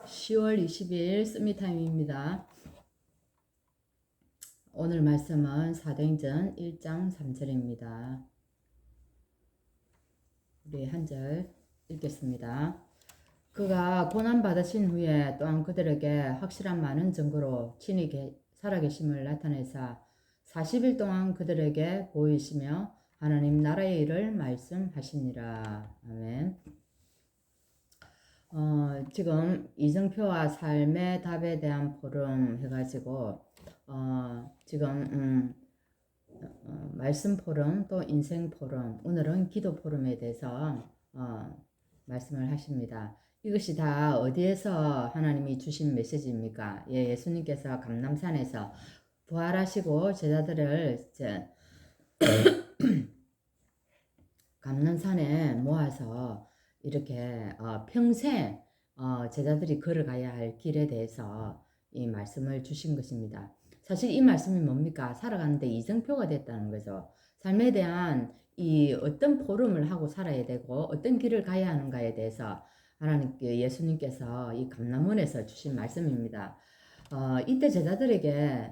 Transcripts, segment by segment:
10월 20일 스미타임입니다. 오늘 말씀은 사도행전 1장 3절입니다. 우리 한 절 읽겠습니다. 그가 고난받으신 후에 또한 그들에게 확실한 많은 증거로 친히 살아계심을 나타내사 40일 동안 그들에게 보이시며 하나님 나라의 일을 말씀하시니라. 아멘. 지금 이정표와 삶의 답에 대한 포럼 해가지고 지금 말씀 포럼 또 인생 포럼, 오늘은 기도 포럼에 대해서 말씀을 하십니다. 이것이 다 어디에서 하나님이 주신 메시지입니까? 예수님께서 감람산에서 부활하시고 제자들을 감람산에 모아서 이렇게 평생 제자들이 걸어가야 할 길에 대해서 이 말씀을 주신 것입니다. 사실 이 말씀이 뭡니까? 살아가는데 이정표가 됐다는 거죠. 삶에 대한 이 어떤 포럼을 하고 살아야 되고 어떤 길을 가야 하는가에 대해서 하나님께 예수님께서 이 감람원에서 주신 말씀입니다. 이때 제자들에게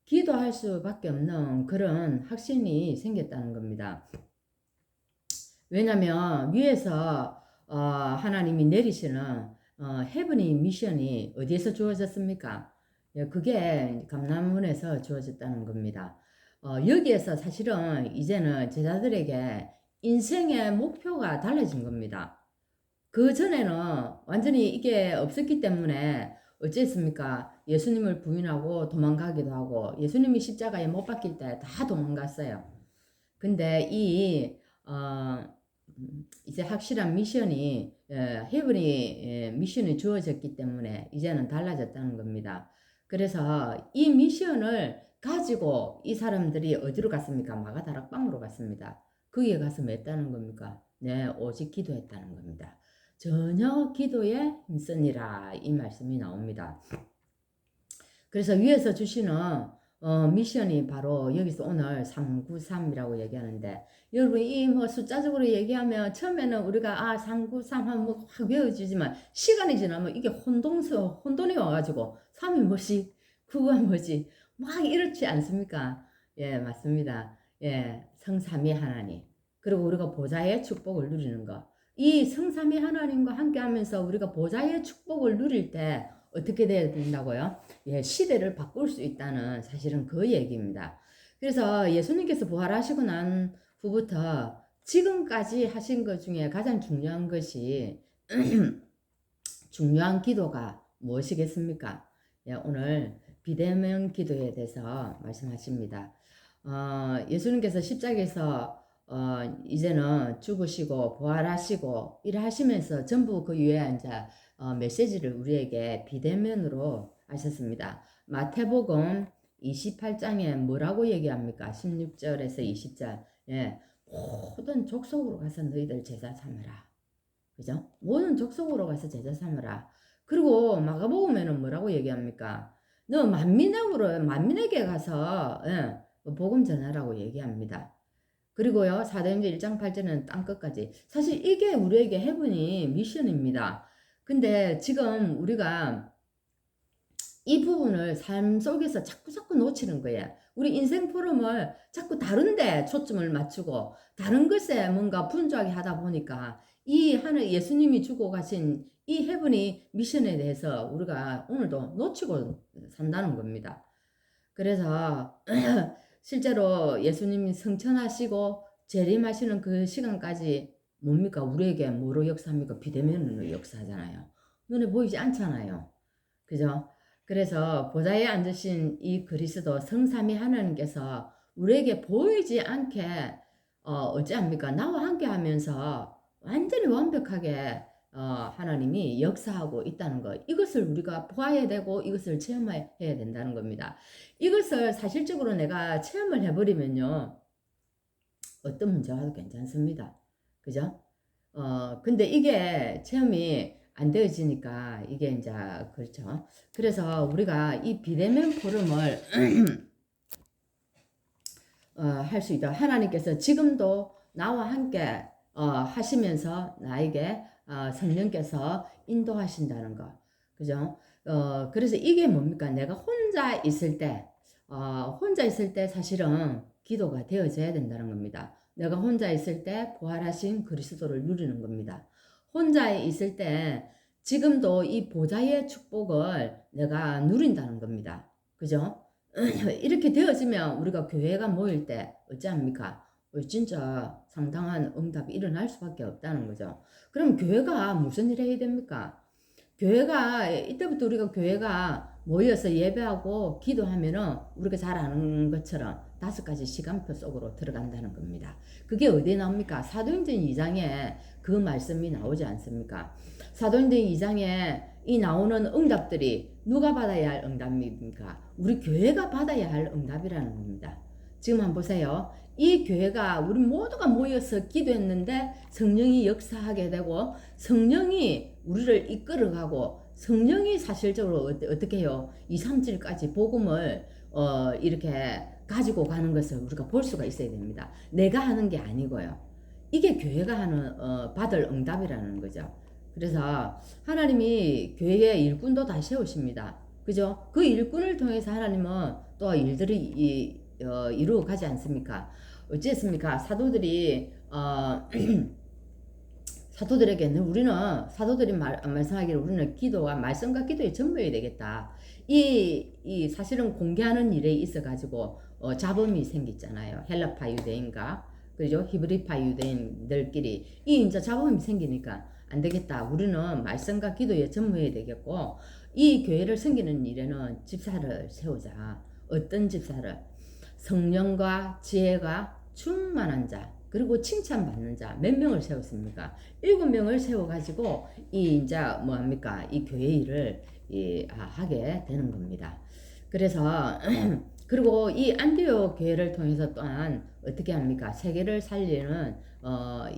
기도할 수밖에 없는 그런 확신이 생겼다는 겁니다. 왜냐하면 위에서 하나님이 내리시는 헤븐이 미션이 어디에서 주어졌습니까? 그게 감람원에서 주어졌다는 겁니다. 여기에서 사실은 이제는 제자들에게 인생의 목표가 달라진 겁니다. 그 전에는 완전히 이게 없었기 때문에 어쨌습니까? 예수님을 부인하고 도망가기도 하고 예수님이 십자가에 못 박힐 때 다 도망갔어요. 근데 이제 확실한 미션이 헤븐이 미션이 주어졌기 때문에 이제는 달라졌다는 겁니다. 그래서 이 미션을 가지고 이 사람들이 어디로 갔습니까? 마가다락방으로 갔습니다. 거기에 가서 뭐 했다는 겁니까? 네, 오직 기도했다는 겁니다. 전혀 기도에 힘쓰니라 이 말씀이 나옵니다. 그래서 위에서 주시는 미션이 바로 여기서 오늘 393이라고 얘기하는데, 여러분 이 뭐 숫자적으로 얘기하면 처음에는 우리가 393 하면 뭐 확 외워지지만 시간이 지나면 이게 혼돈이 와가지고 3이 뭐지? 9가 뭐지? 막 이렇지 않습니까? 예, 맞습니다. 예, 성삼위 하나님. 그리고 우리가 보좌의 축복을 누리는 거. 이 성삼위 하나님과 함께 하면서 우리가 보좌의 축복을 누릴 때 어떻게 돼야 된다고요? 예, 시대를 바꿀 수 있다는 사실은 그 얘기입니다. 그래서 예수님께서 부활하시고 난 후부터 지금까지 하신 것 중에 가장 중요한 것이 중요한 기도가 무엇이겠습니까? 예, 오늘 비대면 기도에 대해서 말씀하십니다. 예수님께서 십자가에서 이제는 죽으시고 부활하시고 일하시면서 전부 그 위에 이제 메시지를 우리에게 비대면으로 하셨습니다. 마태복음 28장에 뭐라고 얘기합니까? 16절에서 20절. 예, 모든 족속으로 가서 너희들 제자 삼으라. 그죠? 모든 족속으로 가서 제자 삼으라. 그리고 마가복음에는 뭐라고 얘기합니까? 너 만민에게 가서 복음 전하라고 얘기합니다. 그리고요, 사도행전 1장 8절은 땅끝까지. 사실 이게 우리에게 헤븐이 미션입니다. 근데 지금 우리가 이 부분을 삶 속에서 자꾸 놓치는 거예요. 우리 인생 포럼을 자꾸 다른데 초점을 맞추고 다른 것에 뭔가 분주하게 하다 보니까 이 하늘 예수님이 주고 가신 이 헤븐이 미션에 대해서 우리가 오늘도 놓치고 산다는 겁니다. 그래서 실제로 예수님이 성천하시고 재림하시는 그 시간까지 뭡니까? 우리에게 뭐로 역사합니까? 비대면으로 역사하잖아요. 눈에 보이지 않잖아요. 그죠? 그래서 보좌에 앉으신 이 그리스도 성삼위 하나님께서 우리에게 보이지 않게 어찌합니까? 나와 함께 하면서 완전히 완벽하게 하나님이 역사하고 있다는 것. 이것을 우리가 보아야 되고 이것을 체험해야 된다는 겁니다. 이것을 사실적으로 내가 체험을 해버리면요. 어떤 문제가 와도 괜찮습니다. 그죠? 근데 이게 체험이 안 되어지니까 이게 이제 그렇죠. 그래서 우리가 이 비대면 포럼을 할 수 있다. 하나님께서 지금도 나와 함께 하시면서 나에게 성령께서 인도하신다는 것. 그죠? 그래서 이게 뭡니까? 내가 혼자 있을 때 사실은 기도가 되어져야 된다는 겁니다. 내가 혼자 있을 때 부활하신 그리스도를 누리는 겁니다. 혼자 있을 때 지금도 이 보좌의 축복을 내가 누린다는 겁니다. 그죠? 이렇게 되어지면 우리가 교회가 모일 때 어찌합니까? 진짜 상당한 응답이 일어날 수밖에 없다는 거죠. 그럼 교회가 무슨 일을 해야 됩니까? 교회가 이때부터 우리가 교회가 모여서 예배하고 기도하면은 우리가 잘 아는 것처럼 5가지 시간표 속으로 들어간다는 겁니다. 그게 어디에 나옵니까? 사도행전 2장에 그 말씀이 나오지 않습니까? 사도행전 2장에 이 나오는 응답들이 누가 받아야 할 응답입니까? 우리 교회가 받아야 할 응답이라는 겁니다. 지금 한번 보세요. 이 교회가 우리 모두가 모여서 기도했는데 성령이 역사하게 되고 성령이 우리를 이끌어가고 성령이 사실적으로 어떻게 해요? 2, 3일까지 복음을 이렇게 가지고 가는 것을 우리가 볼 수가 있어야 됩니다. 내가 하는 게 아니고요. 이게 교회가 하는 받을 응답이라는 거죠. 그래서 하나님이 교회의 일꾼도 다 세우십니다. 그죠? 그 일꾼을 통해서 하나님은 또 일들이 이루어 가지 않습니까? 어찌했습니까? 사도들이 사도들에게는 우리는 사도들이 말씀하기를 우리는 기도와 말씀과 기도에 전무해야 되겠다. 이 사실은 공개하는 일에 있어 가지고 잡음이 생겼잖아요. 헬라파 유대인과 그죠? 히브리파 유대인들끼리 이 이제 잡음이 생기니까 안 되겠다. 우리는 말씀과 기도에 전무해야 되겠고 이 교회를 섬기는 일에는 집사를 세우자. 어떤 집사를? 성령과 지혜가 충만한 자, 그리고 칭찬받는 자 몇 명을 세웠습니까? 7명을 세워가지고 이제 뭐합니까? 이 교회 일을 하게 되는 겁니다. 그래서 그리고 이 안디옥 교회를 통해서 또한 어떻게 합니까? 세계를 살리는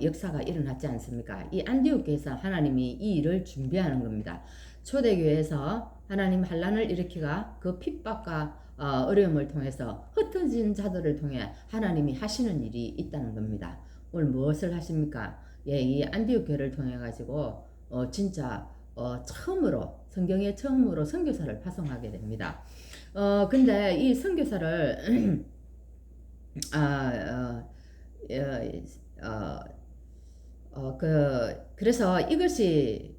역사가 일어났지 않습니까? 이 안디옥 교회에서 하나님이 이 일을 준비하는 겁니다. 초대교회에서 하나님 환란을 일으키가 그 핍박과 어려움을 통해서 흩어진 자들을 통해 하나님이 하시는 일이 있다는 겁니다. 오늘 무엇을 하십니까? 예, 이 안디옥 교회를 통해 가지고 진짜 처음으로 성경에 처음으로 선교사를 파송하게 됩니다. 근데 이 선교사를 그래서 이것이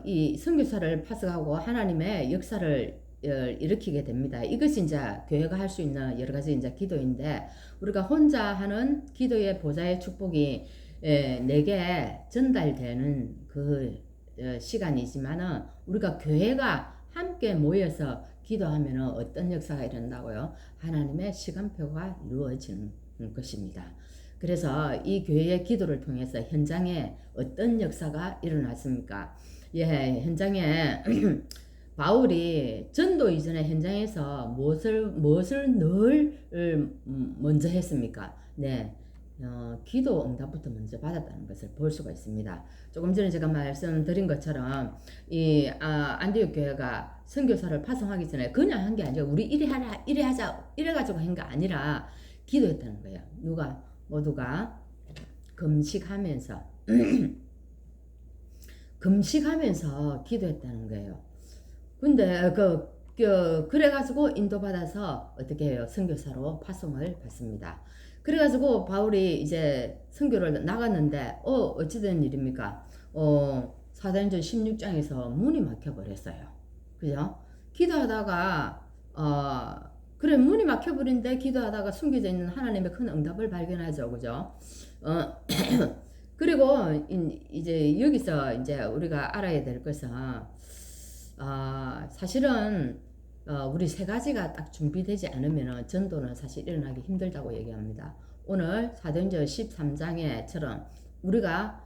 이 선교사를 파송하고 하나님의 역사를 일으키게 됩니다. 이것이 이제 교회가 할 수 있는 여러 가지 이제 기도인데 우리가 혼자 하는 기도의 보좌의 축복이 내게 전달되는 그 시간이지만은 우리가 교회가 함께 모여서 기도하면은 어떤 역사가 일어난다고요? 하나님의 시간표가 이루어지는 것입니다. 그래서 이 교회의 기도를 통해서 현장에 어떤 역사가 일어났습니까? 예, 현장에 바울이 전도 이전에 현장에서 무엇을 늘 먼저 했습니까? 네, 기도 응답부터 먼저 받았다는 것을 볼 수가 있습니다. 조금 전에 제가 말씀드린 것처럼 이 안디옥 교회가 선교사를 파송하기 전에 그냥 한 게 아니라 우리 이래 하자 이래 가지고 한 게 아니라 기도했다는 거예요. 모두가 금식하면서 금식하면서 기도했다는 거예요. 근데 그래가지고 인도받아서 어떻게 해요? 선교사로 파송을 받습니다. 그래가지고 바울이 이제 선교를 나갔는데 어찌된 일입니까? 사도행전 16장에서 문이 막혀버렸어요. 그죠? 기도하다가 그래 문이 막혀버린데 기도하다가 숨겨져 있는 하나님의 큰 응답을 발견하죠. 그죠? 그리고 이제 여기서 이제 우리가 알아야 될 것은 사실은 우리 3가지가 딱 준비되지 않으면 전도는 사실 일어나기 힘들다고 얘기합니다. 오늘 사도행전 13장에처럼 우리가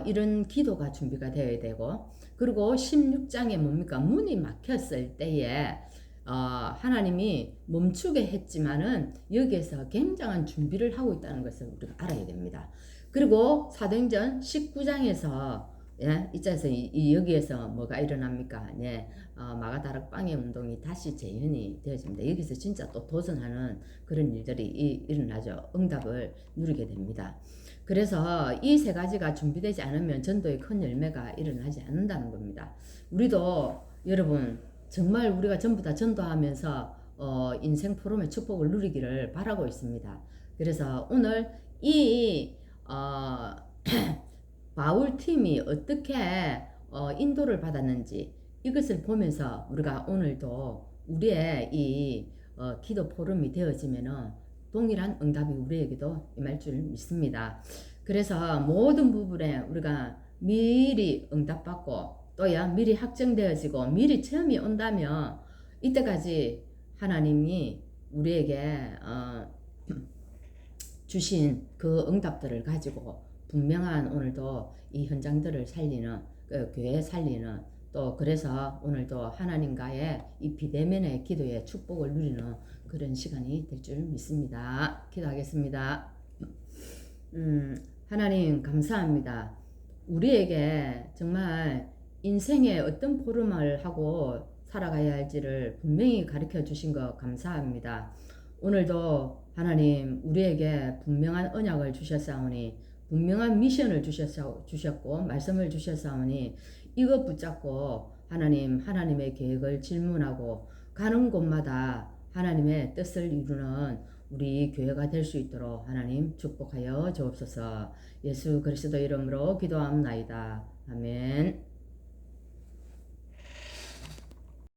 이런 기도가 준비가 되어야 되고 그리고 16장에 뭡니까? 문이 막혔을 때에 하나님이 멈추게 했지만은 여기에서 굉장한 준비를 하고 있다는 것을 우리가 알아야 됩니다. 그리고 사도행전 19장에서 예, 이자에서 여기에서 뭐가 일어납니까? 네, 마가다락방의 운동이 다시 재현이 되어집니다. 여기서 진짜 또 도전하는 그런 일들이 일어나죠. 응답을 누리게 됩니다. 그래서 이 3가지가 준비되지 않으면 전도의 큰 열매가 일어나지 않는다는 겁니다. 우리도 여러분 정말 우리가 전부 다 전도하면서 인생 포럼의 축복을 누리기를 바라고 있습니다. 그래서 오늘 이 바울 팀이 어떻게 인도를 받았는지 이것을 보면서 우리가 오늘도 우리의 이 기도 포럼이 되어지면은 동일한 응답이 우리에게도 임할 줄 믿습니다. 그래서 모든 부분에 우리가 미리 응답받고 또야 미리 확정되어지고 미리 체험이 온다면 이때까지 하나님이 우리에게 주신 그 응답들을 가지고 분명한 오늘도 이 현장들을 살리는 교회 살리는 또 그래서 오늘도 하나님과의 이 비대면의 기도의 축복을 누리는 그런 시간이 될 줄 믿습니다. 기도하겠습니다. 하나님 감사합니다. 우리에게 정말 인생의 어떤 포럼을 하고 살아가야 할지를 분명히 가르쳐 주신 것 감사합니다. 오늘도 하나님 우리에게 분명한 언약을 주셨사오니 분명한 미션을 주셨고 말씀을 주셨사오니 이것 붙잡고 하나님의 계획을 질문하고 가는 곳마다 하나님의 뜻을 이루는 우리 교회가 될 수 있도록 하나님 축복하여 주옵소서. 예수 그리스도 이름으로 기도합나이다. 아멘.